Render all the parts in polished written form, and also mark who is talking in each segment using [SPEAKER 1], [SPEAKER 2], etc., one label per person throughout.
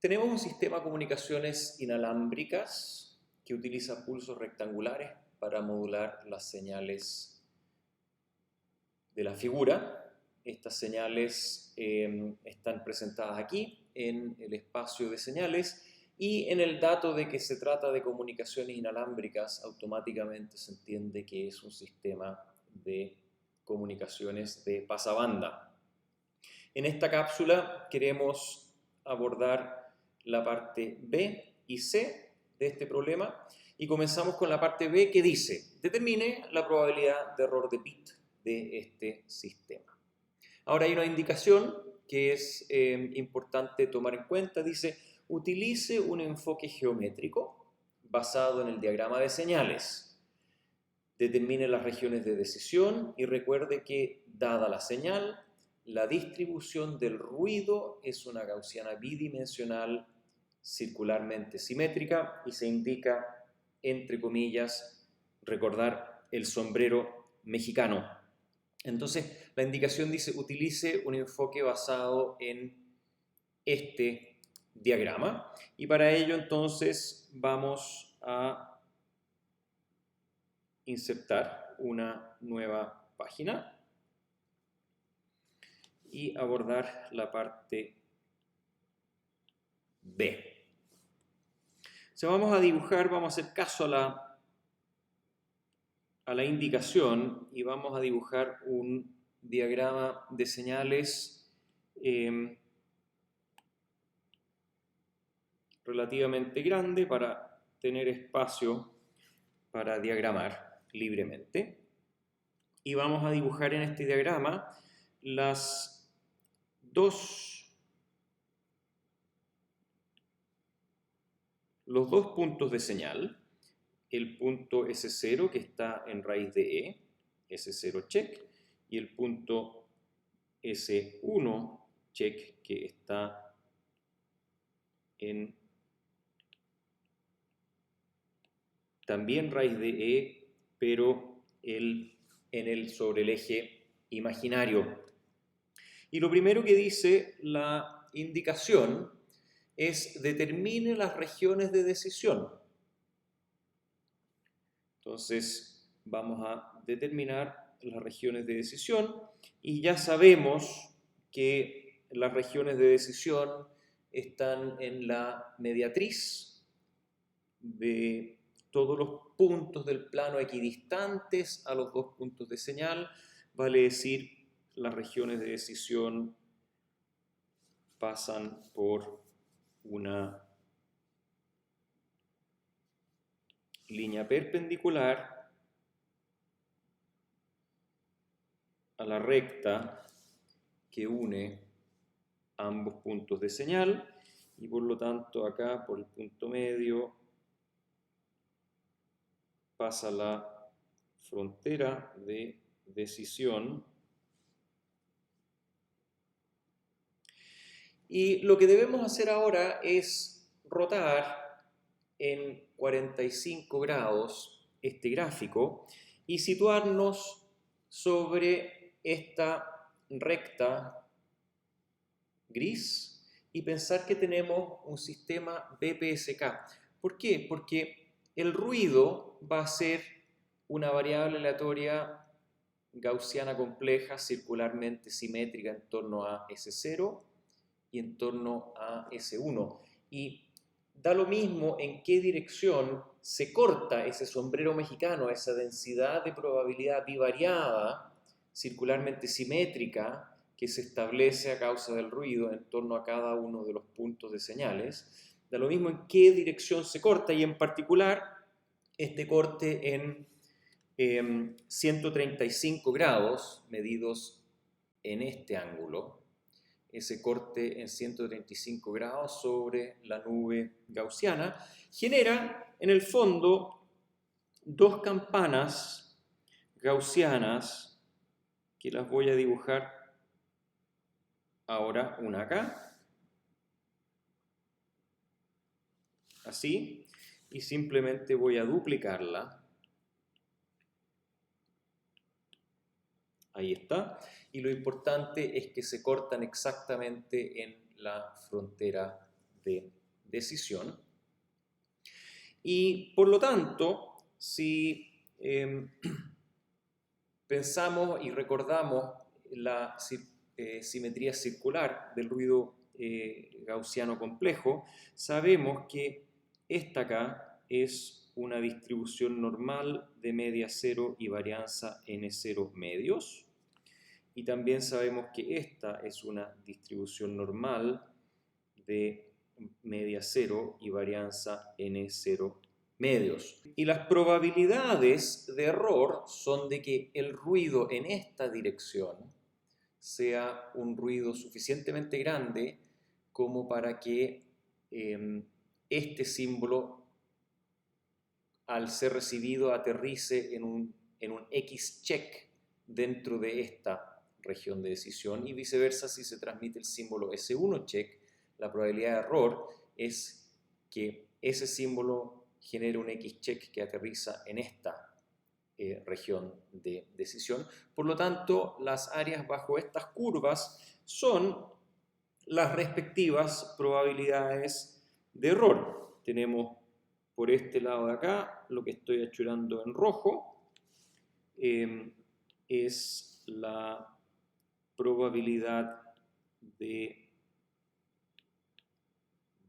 [SPEAKER 1] Tenemos un sistema de comunicaciones inalámbricas que utiliza pulsos rectangulares para modular las señales de la figura. Estas señales están presentadas aquí en el espacio de señales y en el dato de que se trata de comunicaciones inalámbricas automáticamente se entiende que es un sistema de comunicaciones de pasabanda. En esta cápsula queremos abordar la parte B y C de este problema y comenzamos con la parte B que dice: determine la probabilidad de error de bit de este sistema. Ahora hay una indicación que es importante tomar en cuenta. Dice: utilice un enfoque geométrico basado en el diagrama de señales. Determine las regiones de decisión y recuerde que, dada la señal, la distribución del ruido es una gaussiana bidimensional circularmente simétrica y se indica, entre comillas, recordar el sombrero mexicano. Entonces, la indicación dice: utilice un enfoque basado en este diagrama y para ello entonces vamos a insertar una nueva página y abordar la parte B. O vamos a dibujar, vamos a hacer caso a la indicación y vamos a dibujar un diagrama de señales relativamente grande para tener espacio para diagramar libremente. Y vamos a dibujar en este diagrama los dos puntos de señal, el punto S0 que está en raíz de E, S0 check, y el punto S1 check que está en también raíz de E, pero en sobre el eje imaginario. Y lo primero que dice la indicación es: determine las regiones de decisión. Entonces vamos a determinar las regiones de decisión y ya sabemos que las regiones de decisión están en la mediatriz de todos los puntos del plano equidistantes a los dos puntos de señal, vale decir, las regiones de decisión pasan por una línea perpendicular a la recta que une ambos puntos de señal y por lo tanto acá por el punto medio pasa la frontera de decisión. Y lo que debemos hacer ahora es rotar en 45 grados este gráfico y situarnos sobre esta recta gris y pensar que tenemos un sistema BPSK. ¿Por qué? Porque el ruido va a ser una variable aleatoria gaussiana compleja circularmente simétrica en torno a S0 y en torno a S1. Y da lo mismo en qué dirección se corta ese sombrero mexicano, esa densidad de probabilidad bivariada circularmente simétrica que se establece a causa del ruido en torno a cada uno de los puntos de señales. Da lo mismo en qué dirección se corta y en particular este corte en 135 grados medidos en este ángulo, ese corte en 135 grados sobre la nube gaussiana, genera en el fondo dos campanas gaussianas que las voy a dibujar ahora, una acá, así, y simplemente voy a duplicarla. Ahí está. Y lo importante es que se cortan exactamente en la frontera de decisión. Y por lo tanto, si pensamos y recordamos la simetría circular del ruido gaussiano complejo, sabemos que esta acá es una distribución normal de media cero y varianza n0 medios. Y también sabemos que esta es una distribución normal de media cero y varianza n0 medios. Y las probabilidades de error son de que el ruido en esta dirección sea un ruido suficientemente grande como para que este símbolo, al ser recibido, aterrice en un X-check dentro de esta región de decisión, y viceversa. Si se transmite el símbolo S1 check, la probabilidad de error es que ese símbolo genere un X-check que aterriza en esta región de decisión. Por lo tanto, las áreas bajo estas curvas son las respectivas probabilidades de error. Tenemos por este lado de acá, lo que estoy achurando en rojo, es la probabilidad de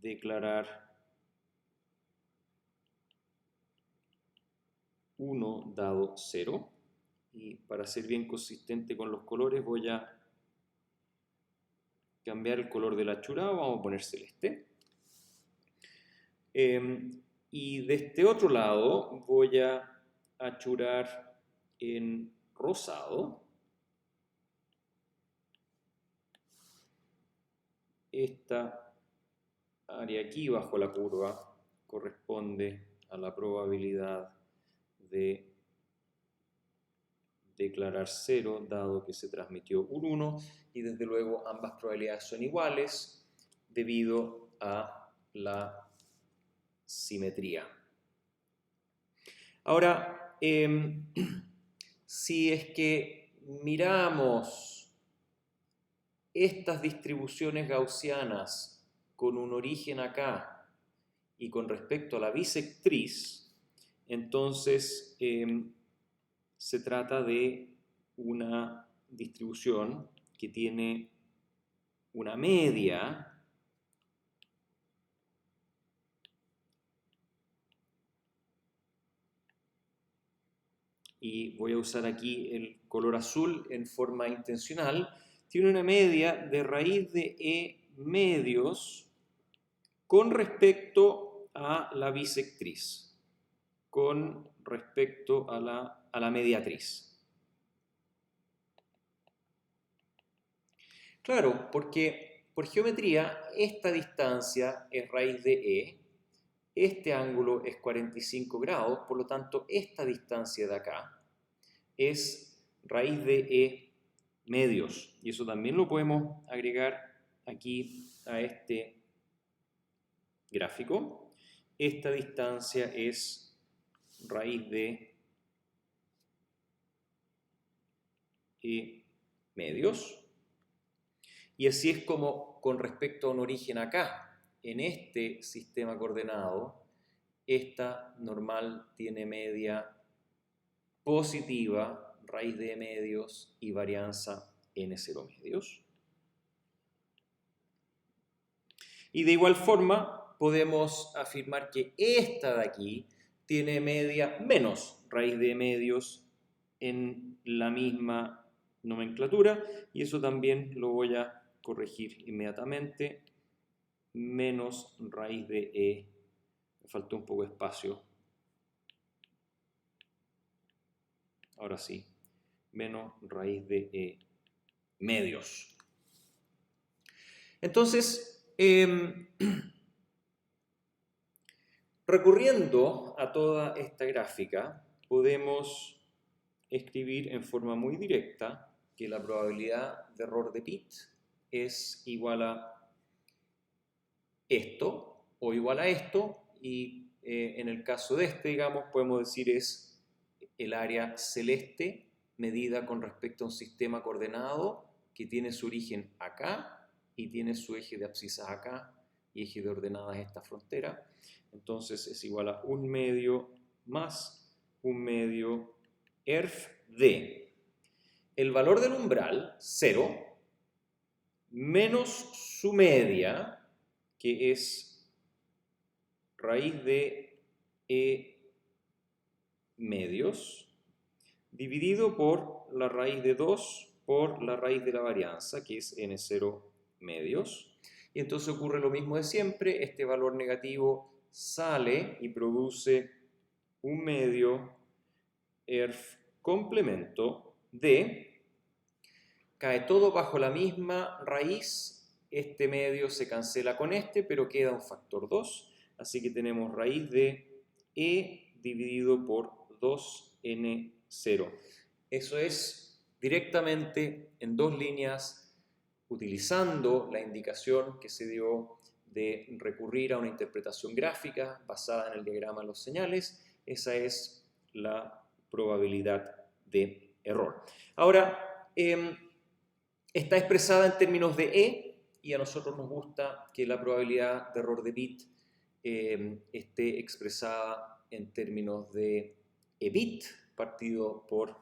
[SPEAKER 1] declarar 1 dado 0. Y para ser bien consistente con los colores voy a cambiar el color del achurado, vamos a poner celeste. Y de este otro lado voy a achurar en rosado. Esta área aquí bajo la curva corresponde a la probabilidad de declarar 0 dado que se transmitió un 1, y desde luego ambas probabilidades son iguales debido a la simetría. Ahora, si es que miramos estas distribuciones gaussianas con un origen acá y con respecto a la bisectriz, entonces se trata de una distribución que tiene una media y voy a usar aquí el color azul en forma intencional. Tiene una media de raíz de E medios con respecto a la bisectriz, con respecto a la mediatriz. Claro, porque por geometría esta distancia es raíz de E, este ángulo es 45 grados, por lo tanto esta distancia de acá es raíz de E medios, y eso también lo podemos agregar aquí a este gráfico. Esta distancia es raíz de E medios, y así es como con respecto a un origen acá, en este sistema coordenado, esta normal tiene media positiva, raíz de E medios y varianza n0 medios. Y de igual forma podemos afirmar que esta de aquí tiene media menos raíz de E medios en la misma nomenclatura, y eso también lo voy a corregir inmediatamente. Menos raíz de E, me faltó un poco de espacio. Ahora sí, menos raíz de E medios. Entonces, recurriendo a toda esta gráfica, podemos escribir en forma muy directa que la probabilidad de error de Pitt es igual a esto o igual a esto, y en el caso de este, digamos, podemos decir es el área celeste medida con respecto a un sistema coordenado que tiene su origen acá y tiene su eje de abscisas acá, y eje de ordenadas esta frontera. Entonces es igual a 1 medio más 1 medio ERF de el valor del umbral, 0, menos su media, que es raíz de E medios, dividido por la raíz de 2 por la raíz de la varianza, que es N0 medios. Y entonces ocurre lo mismo de siempre, este valor negativo sale y produce 1 medio ERF complemento de, cae todo bajo la misma raíz, este medio se cancela con este, pero queda un factor 2, así que tenemos raíz de E dividido por 2N0. Eso es directamente en dos líneas, utilizando la indicación que se dio de recurrir a una interpretación gráfica basada en el diagrama de las señales. Esa es la probabilidad de error. Ahora, está expresada en términos de E, y a nosotros nos gusta que la probabilidad de error de bit esté expresada en términos de EBIT partido por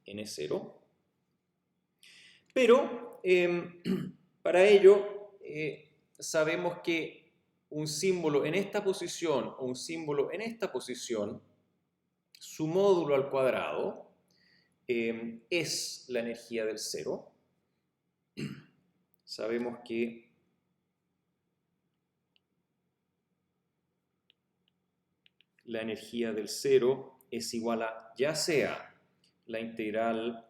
[SPEAKER 1] N0. Pero para ello sabemos que un símbolo en esta posición o un símbolo en esta posición, su módulo al cuadrado es la energía del cero. Sabemos que la energía del cero es igual a ya sea la integral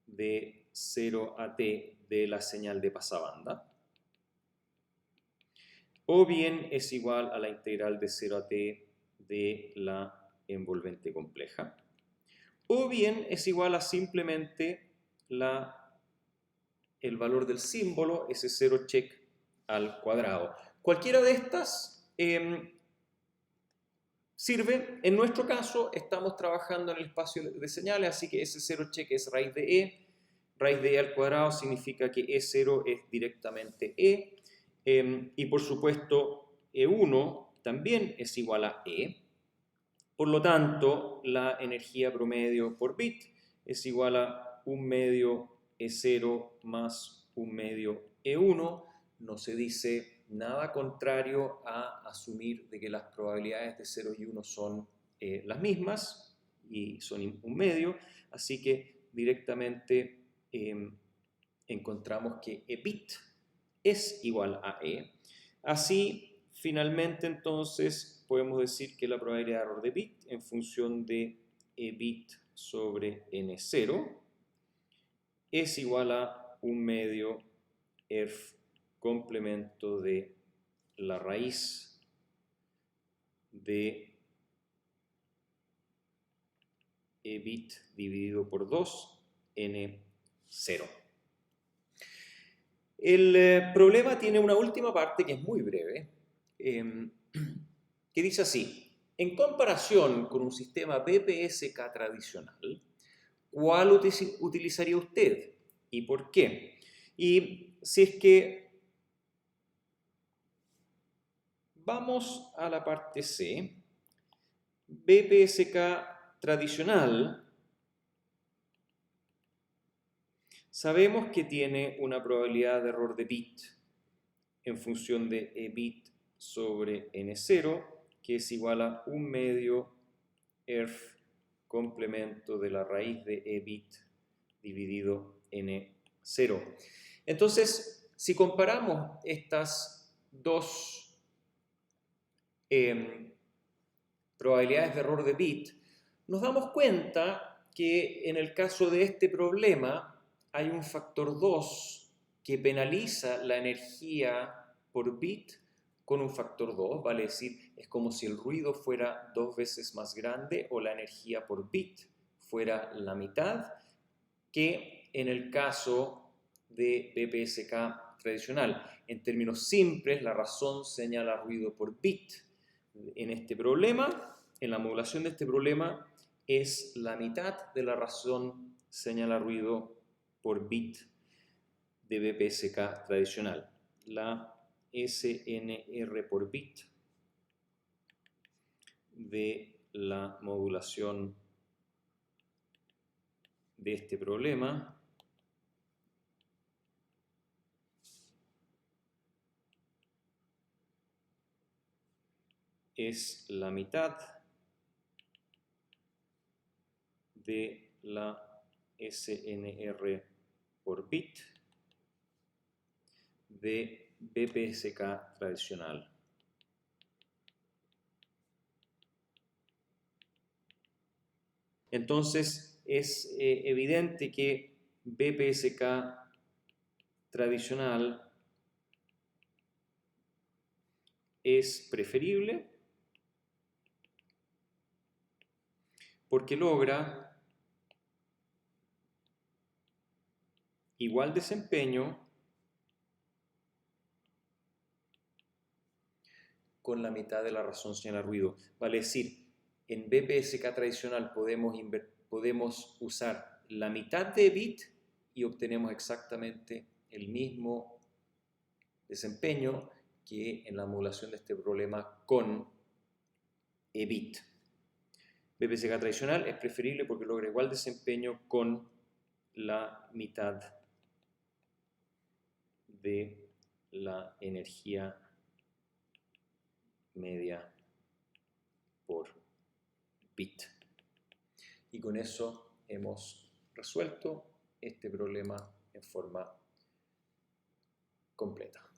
[SPEAKER 1] de 0 a t de la señal de pasabanda, o bien es igual a la integral de 0 a t de la envolvente compleja, o bien es igual a simplemente el valor del símbolo, ese 0 check al cuadrado. Cualquiera de estas sirve. En nuestro caso estamos trabajando en el espacio de señales, así que ese 0 check es raíz de E. Raíz de E al cuadrado significa que E0 es directamente E. Y por supuesto E1 también es igual a E. Por lo tanto, la energía promedio por bit es igual a 1 medio E0 más 1 medio E1. No se dice nada contrario a asumir de que las probabilidades de 0 y 1 son las mismas y son 1 medio. Así que directamente encontramos que EBIT es igual a E. Así, finalmente, entonces, podemos decir que la probabilidad de error de bit en función de EBIT sobre N0 es igual a 1 medio ERF complemento de la raíz de EBIT dividido por 2 N0. El problema tiene una última parte que es muy breve, que dice así: en comparación con un sistema BPSK tradicional, ¿cuál utilizaría usted y por qué? Y si es que vamos a la parte C, BPSK tradicional, sabemos que tiene una probabilidad de error de bit en función de EBIT sobre N0, que es igual a 1 medio ERF complemento de la raíz de EBIT dividido N0. Entonces, si comparamos estas dos probabilidades de error de bit, nos damos cuenta que en el caso de este problema hay un factor 2 que penaliza la energía por bit con un factor 2, vale decir, es como si el ruido fuera 2 veces más grande o la energía por bit fuera la mitad que en el caso de BPSK tradicional. En términos simples, la razón señala ruido por bit. En este problema, en la modulación de este problema, es la mitad de la razón señala ruido por bit de BPSK tradicional. La SNR por bit de la modulación de este problema es la mitad de la SNR por bit de BPSK tradicional. Entonces es evidente que BPSK tradicional es preferible porque logra igual desempeño con la mitad de la razón señal al ruido. Vale decir, en BPSK tradicional podemos usar la mitad de bit y obtenemos exactamente el mismo desempeño que en la modulación de este problema con EBIT. BPSK tradicional es preferible porque logra igual desempeño con la mitad de la energía media por bit. Y con eso hemos resuelto este problema en forma completa.